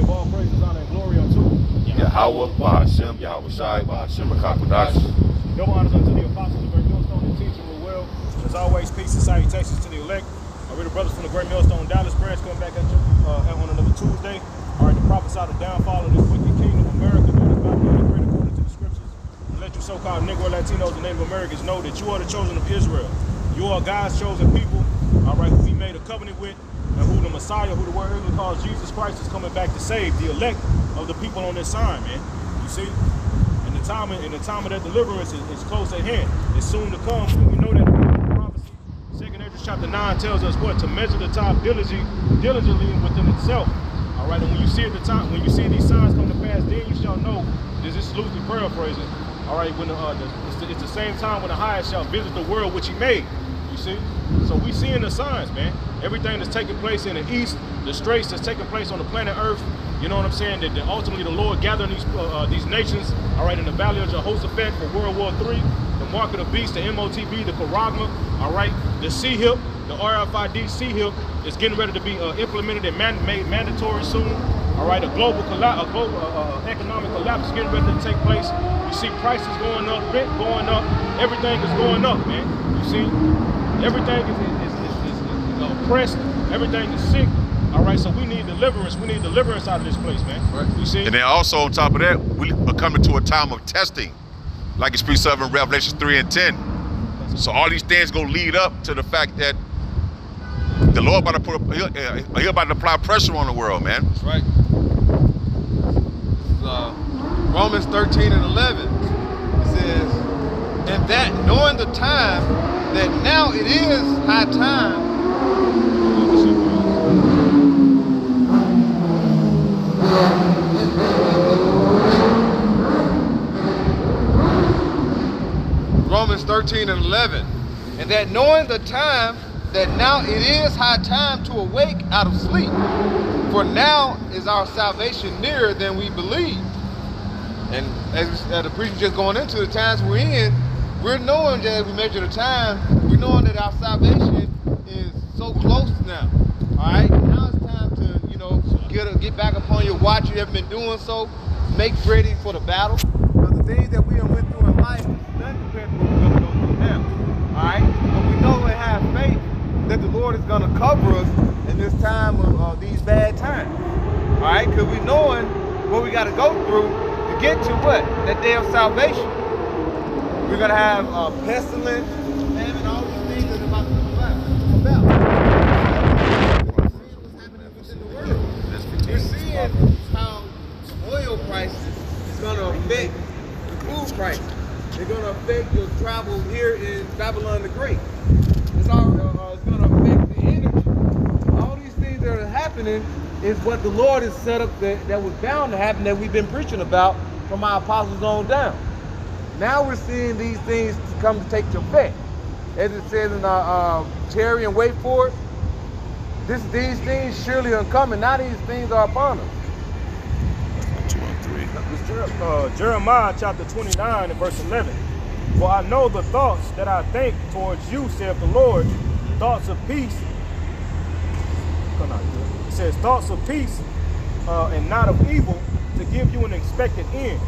give all praises, honor, and glory unto Yahweh, Ba'ashem, Yahweh Shai, Ba'ashem, Rakakwadash. Double honors unto the apostles of the Great Millstone and teaching will well. As always, peace and salutations to the elect. We're the brothers from the Great Millstone Dallas branch coming back at you on another Tuesday. All right, to prophesy the downfall of this wicked kingdom of America that is about to be great according to the scriptures. And let you so-called Negro, Latinos, and Native Americans know that you are the chosen of Israel. You are God's chosen people, all right, who he made a covenant with, and who the Messiah, who the word really calls Jesus Christ, is coming back to save the elect of the people on this side, man. You see? And the time of that deliverance is close at hand. It's soon to come. And we know that prophecy, 2nd Esdras chapter 9 tells us what? To measure the time diligently within itself. All right, and when you see these signs come to pass, then you shall know. This is loosely paraphrasing. All right, when it's the same time when the highest shall visit the world which he made. You see? So we seeing the signs, man. Everything that's taking place in the east, the straits that's taking place on the planet Earth. You know what I'm saying? That ultimately the Lord gathering these nations, all right, in the Valley of Jehoshaphat for World War III, the Mark of the Beast, the MOTB, the Charagma, all right, the C-HIP, the RFID C-HIP is getting ready to be implemented and made mandatory soon. All right, a global economic collapse is getting ready to take place. You see prices going up, rent going up, everything is going up, man. You see, everything is oppressed, everything is sick. All right, so we need deliverance. We need deliverance out of this place, man. Right. You see? And then also on top of that, we are coming to a time of testing, like it speaks of in Revelation 3 and 10. So all these things gonna lead up to the fact that the Lord about to he about to apply pressure on the world, man. That's right. Romans 13 and 11. It says, and that knowing the time, that now it is high time. Romans 13 and 11. And that knowing the time, that now it is high time to awake out of sleep. For now is our salvation nearer than we believe. And as the preacher just going into the times we're in, we're knowing that as we measure the time, we're knowing that our salvation is so close now. All right, now it's time to, get back upon your watch. You haven't been doing so. Make ready for the battle. Because the things that we have went through in life, nothing compared to what we're going to go through now. All right, but we know and have faith that the Lord is going to cover us in this time of these bad times. All right, because we knowing what we got to go through to get to what? That day of salvation. We're going to have pestilence, famine, all these things that are about to come about. What's happening within the world. You're seeing how oil prices is going to affect the food prices. They're going to affect your travel here in Babylon the Great. It's going to affect the energy. All these things that are happening is what the Lord has set up that was bound to happen, that we've been preaching about from our apostles on down. Now we're seeing these things come to take effect. As it says in tarry and wait for it. These things surely are coming. Now these things are upon us. 2 and 3. Jeremiah chapter 29 and verse 11. For I know the thoughts that I think towards you, saith the Lord, thoughts of peace. It says thoughts of peace and not of evil, to give you an expected end.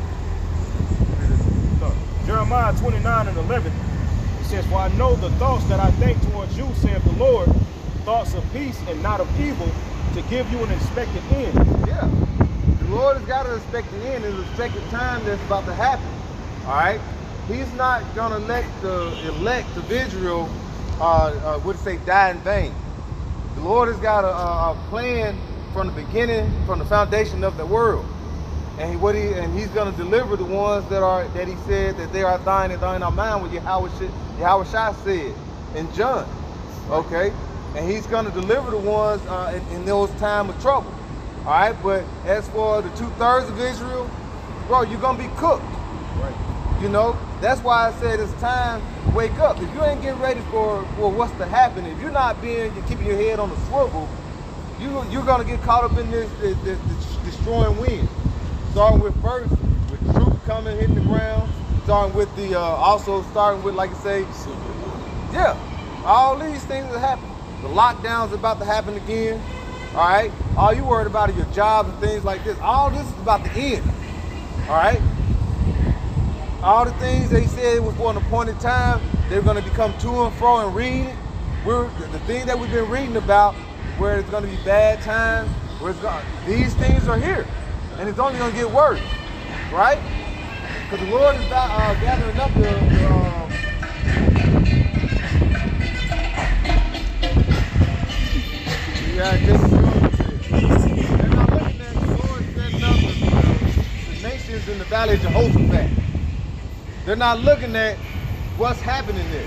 Jeremiah 29 and 11. It says, for I know the thoughts that I think towards you, saith the Lord, thoughts of peace and not of evil, to give you an expected end. Yeah. The Lord has got an expected end. There's an expected time that's about to happen. All right? He's not going to let the elect of Israel, die in vain. The Lord has got a plan from the beginning, from the foundation of the world. And he's going to deliver the ones that he said that they are thine and thine are mine, what Yahweh Shai said in John. Okay? And he's going to deliver the ones in those times of trouble. All right? But as for the 2/3 of Israel, bro, you're going to be cooked. Right. That's why I said it's time to wake up. If you ain't getting ready for what's to happen, if you're not you're keeping your head on the swivel, you're going to get caught up in this destroying wind. Starting with first, with troops coming, hitting the ground. Starting with like I say, yeah, all these things are happening. The lockdown's about to happen again. All right? All you worried about are your jobs and things like this. All this is about the end. All right? All the things they said was for an appointed time, they're going to become to and fro and read it. The thing that we've been reading about, where it's going to be bad times, these things are here. And it's only going to get worse. Right? Because the Lord is gathering up they're not looking at the Lord setting up the nations in the valley of Jehoshaphat. They're not looking at what's happening there.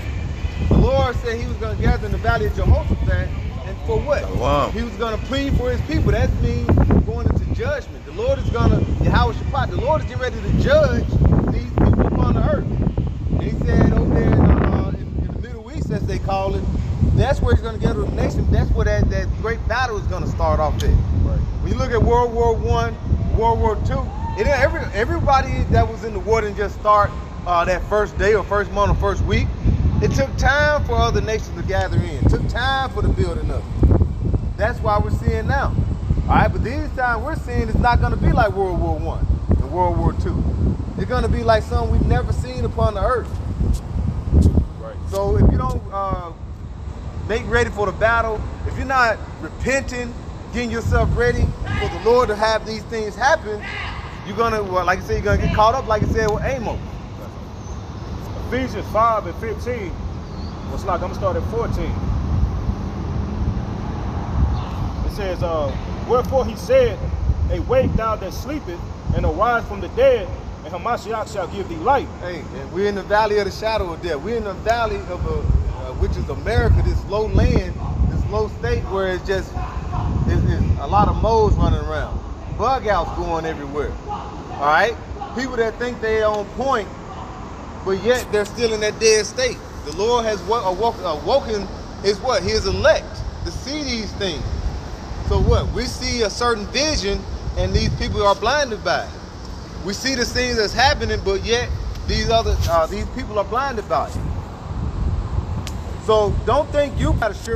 The Lord said he was going to gather in the valley of Jehoshaphat, and for what? Wow. He was going to plead for his people. That means going into judgment. The Lord is going to, Yahweh Shabbat, the Lord is getting ready to judge these people upon the earth. And he said over there in the Middle East, as they call it, that's where he's going to gather the nation. That's where that great battle is going to start off there. Right. When you look at World War I, World War II, everybody that was in the war didn't just start that first day or first month or first week. It took time for other nations to gather in. It took time for the building up. That's why we're seeing now. All right, but this time we're seeing it's not going to be like World War I and World War II. It's going to be like something we've never seen upon the earth. Right. So if you don't make ready for the battle, if you're not repenting, getting yourself ready for the Lord to have these things happen, you're going to, like I said, you're going to get caught up, like I said, with Amos. Ephesians 5 and 15. What's like, I'm going to start at 14. It says, wherefore he said, awake thou that sleepeth, and arise from the dead, and Hamashiach shall give thee light. Hey, and we're in the valley of the shadow of death. We're in the valley of which is America, this low land, this low state where it's just it's a lot of moles running around, bug outs going everywhere. All right, people that think they're on point, but yet they're still in that dead state. The Lord has awoken his elect to see these things. So what? We see a certain vision, and these people are blinded by it. We see the things that's happening, but yet these people are blinded by it. So don't think you got a sure